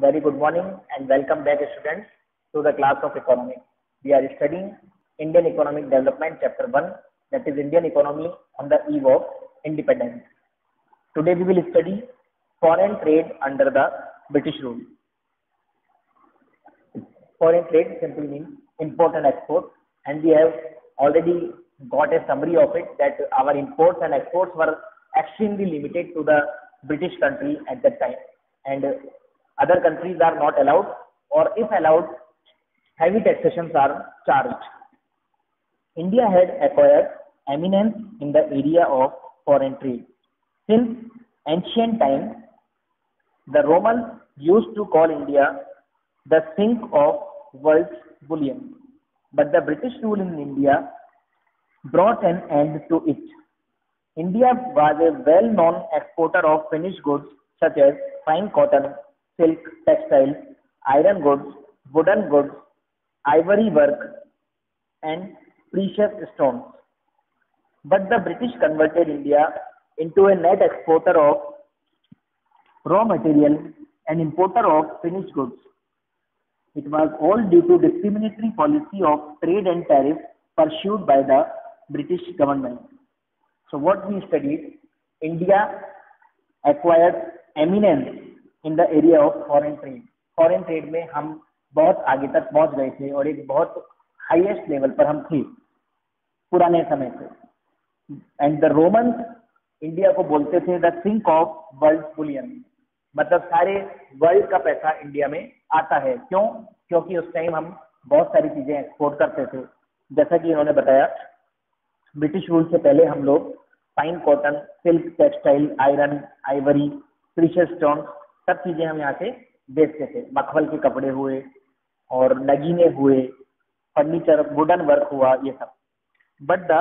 Very good morning and welcome back, students, to the class of economics. We are studying Indian Economic Development Chapter 1, that is Indian Economy on the Eve of Independence. Today we will study foreign trade under the British rule. Foreign trade simply means import and export, and we have already got a summary of it that our imports and exports were extremely limited to the British country at that time, and other countries are not allowed, or if allowed, heavy taxations are charged. India had acquired eminence in the area of foreign trade. Since ancient times, the Romans used to call India the sink of world's bullion, but the British rule in India brought an end to it. India was a well-known exporter of finished goods such as fine cotton, silk, textiles, iron goods, wooden goods, ivory work, and precious stones. But the British converted India into a net exporter of raw material and importer of finished goods. It was all due to discriminatory policy of trade and tariff pursued by the British government. So what we studied, India acquired eminence in the area of foreign trade. Foreign trade में हम बहुत आगे तक पहुंच गए थे और एक बहुत हाईएस्ट लेवल पर हम थे पुराने समय से. एंड द रोमन्स इंडिया को बोलते थे the sink of world bullion, मतलब सारे वर्ल्ड का पैसा इंडिया में आता है. क्यों? क्योंकि उस टाइम हम बहुत सारी चीजें एक्सपोर्ट करते थे. जैसा कि इन्होंने बताया, ब्रिटिश रूल से पहले हम लोग fine cotton, silk, textile, iron, Ivory, precious stone, सब चीजें हम यहाँ से बेचते थे. मखमल के कपड़े हुए और नगीने हुए, फर्नीचर, वुडन वर्क हुआ, ये सब. बट द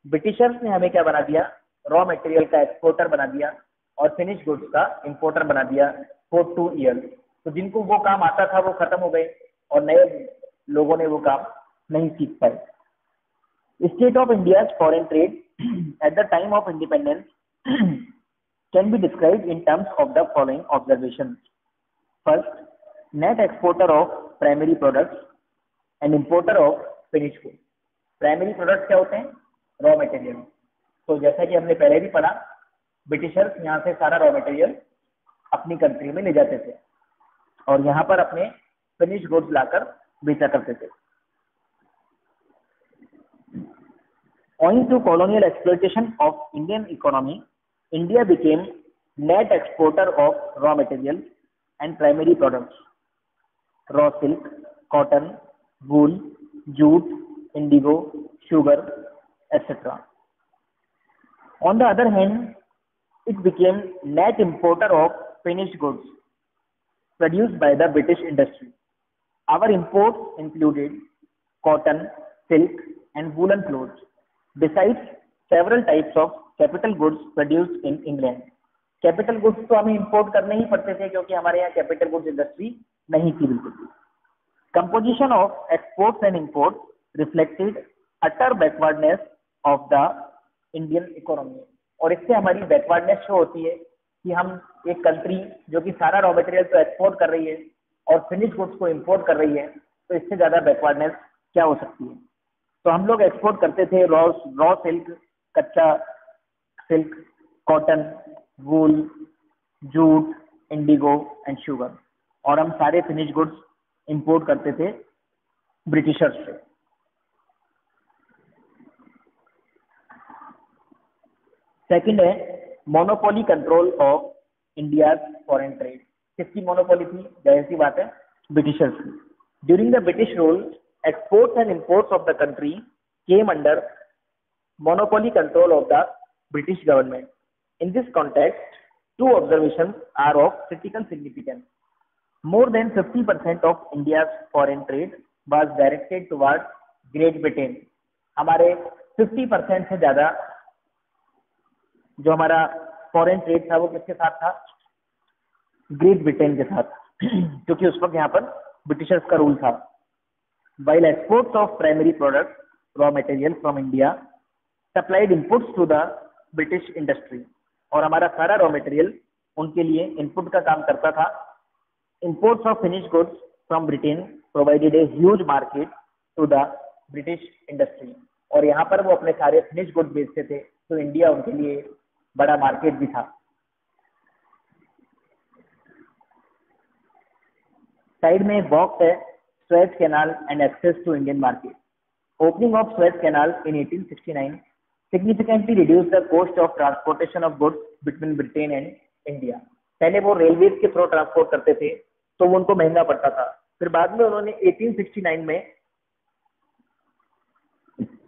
ब्रिटिशर्स ने हमें क्या बना दिया? रॉ मटेरियल का एक्सपोर्टर बना दिया और फिनिश गुड्स का इंपोर्टर बना दिया फॉर 2 ईयर्स. तो जिनको वो काम आता था वो खत्म हो गए और नए लोगों ने वो काम नहीं सीख पाए. State of India's foreign trade at the time of independence can be described in terms of the following observations. First, net exporter of primary products and importer of finished goods. Primary products क्या होते हैं? Raw material. तो जैसा कि हमने पहले भी पढ़ा, ब्रिटिशर्स यहाँ से सारा रॉ मटेरियल अपनी कंट्री में ले जाते थे और यहाँ पर अपने फिनिश गुड्स लाकर बेचा करते थे. Owing to colonial exploitation of Indian economy, India became net exporter of raw materials and primary products, raw silk, cotton, wool, jute, indigo, sugar, etc. On the other hand, it became net importer of finished goods produced by the British industry. Our imports included cotton, silk, and woolen clothes, besides several types of capital goods produced in England. Capital goods तो हमें import करने ही पड़ते थे क्योंकि हमारे यहाँ capital goods industry नहीं थी बिल्कुल. Composition of exports and import reflected utter backwardness of the Indian economy. और इससे हमारी बैकवर्डनेस शो होती है कि हम एक कंट्री जो कि सारा रॉ मटेरियल तो एक्सपोर्ट कर रही है और फिनिश गुड्स को इंपोर्ट कर रही है, तो इससे ज्यादा बैकवर्डनेस क्या हो सकती है. तो हम लोग एक्सपोर्ट करते थे रॉ सिल्क, कच्चा silk, cotton, wool, jute, Indigo and sugar, और हम सारे फिनिश गुड्स इंपोर्ट करते थे ब्रिटिशर्स से. सेकंड है monopoly control of India foreign trade. किसकी मोनोपोली थी? जाहिर सी बात है, ब्रिटिशर्स की. During the British rule, exports and imports of the country came under monopoly control of the British government. In this context, two observations are of critical significance. More than 50% of India's foreign trade was directed towards Great Britain. हमारे 50% से ज्यादा जो हमारा foreign trade था वो किसके साथ था? ग्रेट ब्रिटेन के साथ, क्योंकि उस वक्त यहाँ पर ब्रिटिशर्स का रूल था. While exports of primary products, raw material from India, supplied inputs to the British industry. और हमारा सारा रॉ मटेरियल उनके लिए इनपुट का काम करता था Imports of finished goods from Britain provided a huge market to the British industry. और यहाँ पर वो अपने सारे फिनिश गुड्स बेचते थे, तो इंडिया उनके लिए बड़ा मार्केट भी था. साइड में एक बॉक्स है, Suez Canal and access to Indian market. Opening of Suez Canal in 1869 significantly reduced the cost of transportation of goods between Britain and India. पहले वो रेलवेज के थ्रू ट्रांसपोर्ट करते थे, तो वो उनको महंगा पड़ता था. फिर बाद में उन्होंने 1869 में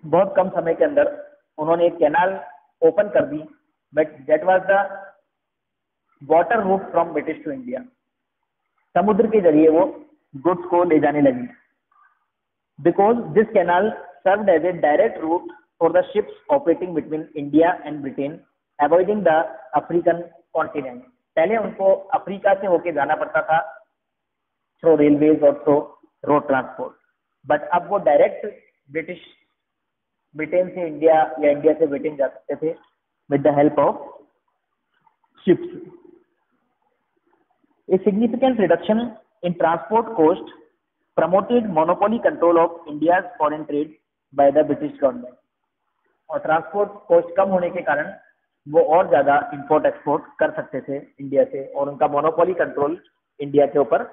बहुत कम समय के अंदर उन्होंने एक कैनाल ओपन कर दी, but that was the water route from British to India. समुद्र के जरिए वो गुड्स को ले जाने लगी. Because this canal served as a direct route for the ships operating between India and Britain, avoiding the African continent. पहले उनको अफ्रीका से होके जाना पड़ता था थ्रू रेलवेज और थ्रू रोड ट्रांसपोर्ट, बट अब वो डायरेक्ट ब्रिटेन से इंडिया या इंडिया से ब्रिटेन जा सकते थे with the help of ships. A significant reduction in transport cost promoted monopoly control of India's foreign trade by the British government. और transport cost कम होने के कारण वो और ज्यादा इंपोर्ट एक्सपोर्ट कर सकते थे इंडिया से, और उनका मोनोपोली कंट्रोल इंडिया के ऊपर,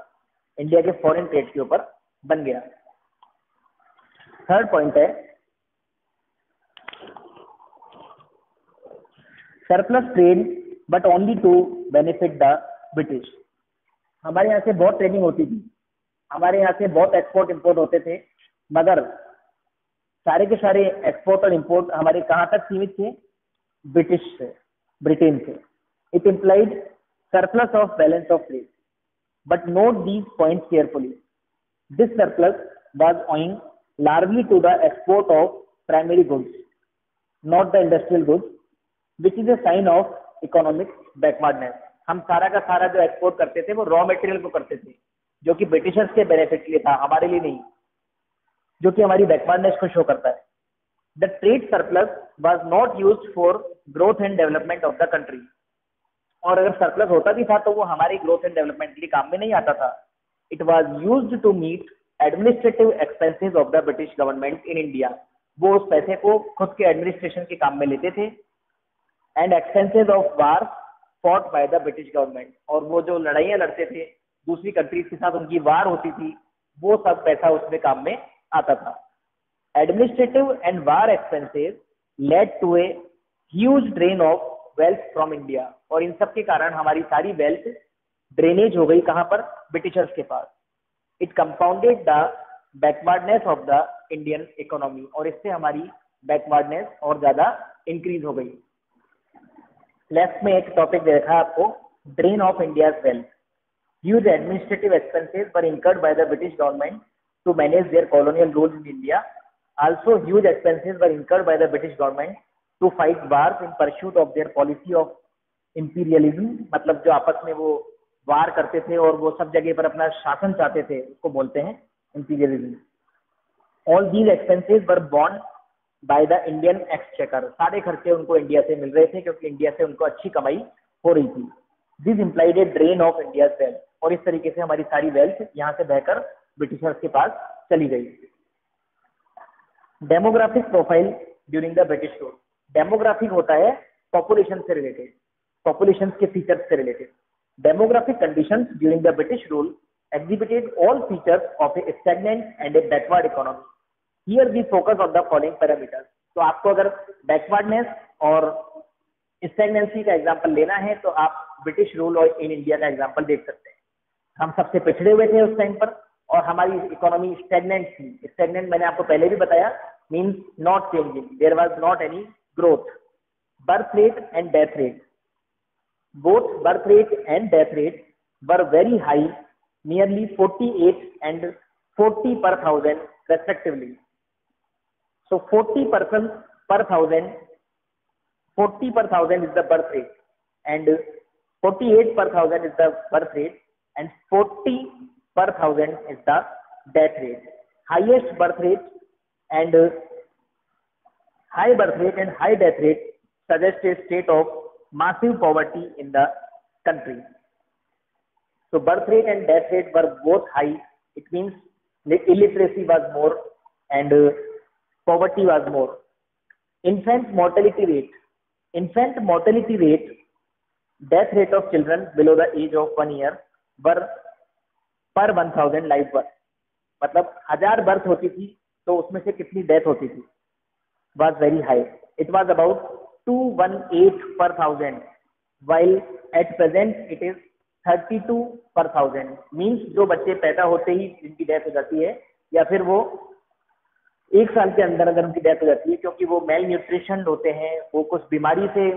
इंडिया के फॉरेन ट्रेड के ऊपर बन गया. थर्ड पॉइंट है surplus trade but only to benefit the British. हमारे यहाँ से बहुत ट्रेडिंग होती थी, हमारे यहाँ से बहुत एक्सपोर्ट इंपोर्ट होते थे, मगर सारे के सारे एक्सपोर्ट और इंपोर्ट हमारे कहाँ तक सीमित थे? ब्रिटिश से, ब्रिटेन से. It implied surplus of balance of trade, but note these points carefully. This surplus was owing largely to the export of primary goods, not the industrial goods, which is a sign of economic backwardness. हम सारा का सारा जो export करते थे वो raw material को करते थे, जो कि ब्रिटिशर्स के बेनिफिट के लिए था, हमारे लिए नहीं, जो कि हमारी बैकवर्डनेस को शो करता है. The trade surplus was not used for growth and development of the country. और अगर सरप्लस होता भी था तो वो हमारी ग्रोथ एंड डेवलपमेंट के लिए काम में नहीं आता था. It was used to meet administrative expenses of the British government in India. वो उस पैसे को खुद के एडमिनिस्ट्रेशन के काम में लेते थे. And expenses of war fought by the British government. और वो जो लड़ाइयाँ लड़ते थे दूसरी कंट्रीज के साथ, उनकी वार होती थी, वो सब पैसा उसमें काम में आता था. Administrative and war expenses led to a huge drain of wealth from India. और इन सब के कारण हमारी सारी वेल्थ ड्रेनेज हो गई कहां पर? ब्रिटिशर्स के पास. It compounded the backwardness of the Indian economy. और इससे हमारी बैकवर्डनेस और ज्यादा इंक्रीज हो गई. लेफ्ट में एक टॉपिक देखा आपको, drain of India's wealth. Huge administrative expenses were incurred by the British government to manage their colonial rules in India. Also, huge expenses were incurred by the British government to fight wars in pursuit of their policy of imperialism. मतलब जो आपस में वो वार करते थे और वो सब जगह पर अपना शासन चाहते थे, उसको बोलते हैं imperialism. All these expenses were borne by the Indian exchequer. सारे खर्चे उनको इंडिया से मिल रहे थे क्योंकि इंडिया से उनको अच्छी कमाई हो रही थी. This implied a drain of India's wealth. और इस तरीके से हमारी सारी वेल्थ यहाँ से बहकर ब्रिटिशर्स के पास चली गई. Demographic profile during the British rule. Demographic होता है पॉपुलेशन से रिलेटेड, पॉपुलेशन के फीचर्स से related. Demographic conditions during the British rule exhibited all features of a stagnant and a backward economy. Here we focus on the following parameters. तो आपको अगर backwardness और stagnancy का एग्जांपल लेना है तो आप ब्रिटिश रूल और इन इंडिया का एग्जांपल देख सकते हैं. हम सबसे पिछड़े हुए थे उस टाइम पर और हमारी इकोनॉमी स्टैग्नेंट थी. स्टैग्नेंट मैंने आपको पहले भी बताया, means not changing, there was not any growth. Birth rate and death rate, both birth rate and death rate were very high, nearly 48 and 40 per thousand respectively. So 40% per thousand, 40 per thousand is the birth rate and 48 per thousand is the birth rate and 40 per thousand is the death rate. Highest birth rate and high birth rate and high death rate suggest a state of massive poverty in the country. So birth rate and death rate were both high. It means illiteracy was more and poverty was more. Infant mortality rate. Infant mortality rate, death rate of children below the age of 1 year were per 1000 live birth. मतलब 1000 birth होती थी तो उसमें से कितनी death होती थी, was very high. It was about 218 per 1000, while at present it is 32 per 1000. Means जो बच्चे पैदा होते ही जिनकी डेथ हो जाती है या फिर वो 1 साल के अंदर अगर उनकी डेथ हो जाती है क्योंकि वो मेल न्यूट्रिशन होते हैं, वो कुछ बीमारी से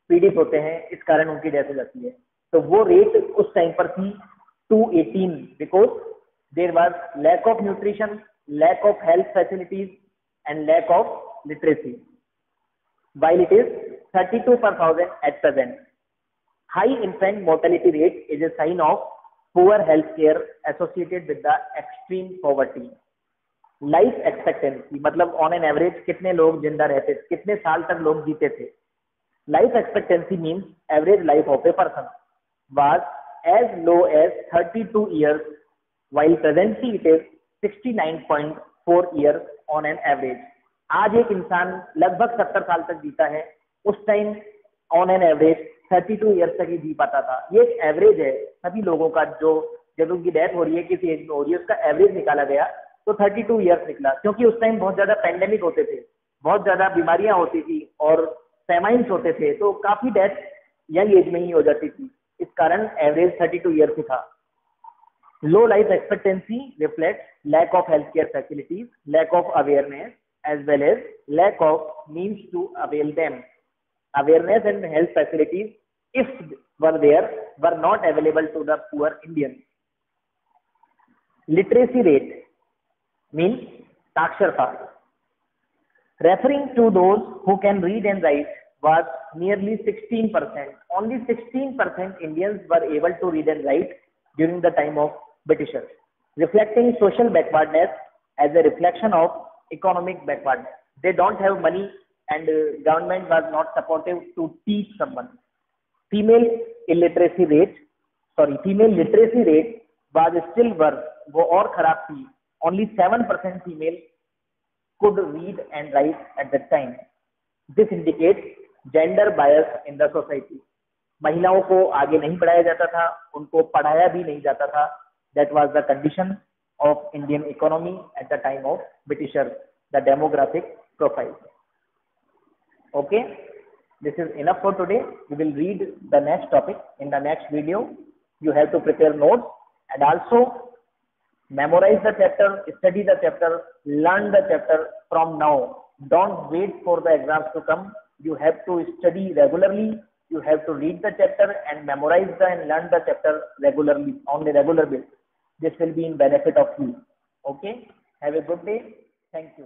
पीड़ित होते हैं, इस कारण उनकी डेथ हो जाती है. तो वो रेट उस टाइम पर थी 218 because there was lack of nutrition, lack of health facilities and lack of literacy. while it is 32 per 1000 at present. High infant mortality rate is a sign of poor health care associated with the extreme poverty. Life expectancy मतलब on an average कितने लोग जिंदा रहते थे, कितने साल तक लोग जीते थे. Life expectancy means average life of a person was as low as 32 years, while presently it is 69.4 years on an average. आज एक इंसान लगभग 70 साल तक जीता है, उस time on an average 32 years तक ही जी पाता था. ये एक एवरेज है सभी लोगों का, जो जब उनकी डेथ हो रही है किसी एज में हो रही है उसका एवरेज निकाला गया तो 32 ईयर्स निकला. क्योंकि उस टाइम बहुत ज्यादा पेंडेमिक होते थे, बहुत ज्यादा बीमारियां होती थी और फेमाइन्स होते थे, तो काफी डेथ यंग एज में ही हो जाती थी. इस कारण एवरेज 32 ईयर्स ही था. Low life expectancy reflect lack of health care facilities, lack of awareness as well as lack of means to avail them. Awareness and health facilities, if were there, were not available to the poor Indians. Literacy rate means saksharta, referring to those who can read and write, was nearly 16%. Only 16% Indians were able to read and write during the time of Britishers, reflecting social backwardness as a reflection of economic backwardness. They don't have money and government was not supportive to teach someone. Female literacy rate was still worse, वो और खराब थी. Only 7% female could read and write at that time. This indicates gender bias in the society. महिलाओं को आगे नहीं पढ़ाया जाता था, उनको पढ़ाया भी नहीं जाता था. That was the condition of Indian economy at the time of Britishers, the demographic profile. Okay, this is enough for today. We will read the next topic in the next video. You have to prepare notes and also memorize the chapter, study the chapter, learn the chapter from now. Don't wait for the exams to come. You have to study regularly. You have to read the chapter and memorize and learn the chapter regularly on a regular basis. This will be in benefit of you. Okay, have a good day. Thank you.